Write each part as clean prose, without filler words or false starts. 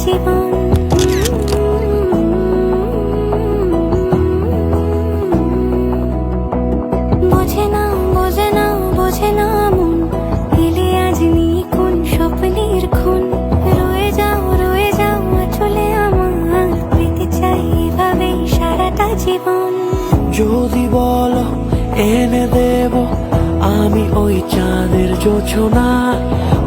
জীবন। বোঝে না বোঝে না বোঝে না মন, এলে আজ নিকুন স্বপ্নের খুন। রয়ে যাও চলে আমার, পেতে চাই এভাবেই সারাটা জীবন। যদি বলো এনে দেব আমি ওই চাঁদের জোছনা,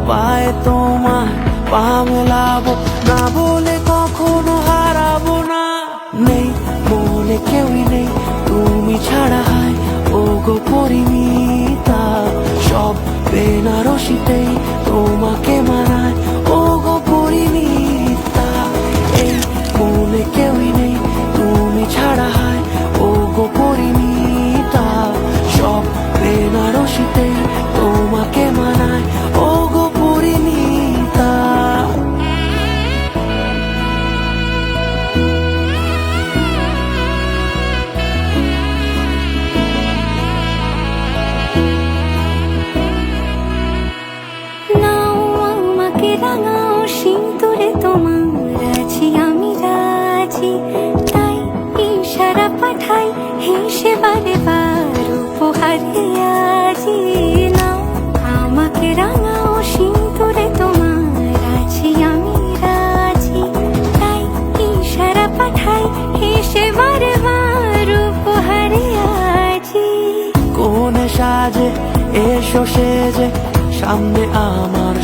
পায়ে তোমার পা মেলাবো, না বলে কখনো হারাবো না। নেই মনে কেউই নেই তুমি ছাড়া, হায় ও গো পরিমিতা, সব বেনারসিতেই তোমাকে মানায় ও গো পরিমিতা। এই মনে কেউই নেই তুমি ছাড়া, হায় ও গো পরিমিতা, সব বেনারসিতেই তোমাকে মানায় ও গো পরিমিতা। নাও আমাকে রাঙাও সিঁদুরে তোমার, আছি আমি রাজি। তাই ইশারা পাঠাই হেসে বারে বার উপহারে আজি। নাও আমাকে রাঙাও সিঁদুরে তোমার, আছি আমি রাজি। তাই ইশারা পাঠাই হেসে বারে বার উপহারে আজি। কোন সাজে এসো সেজে সামনে আমার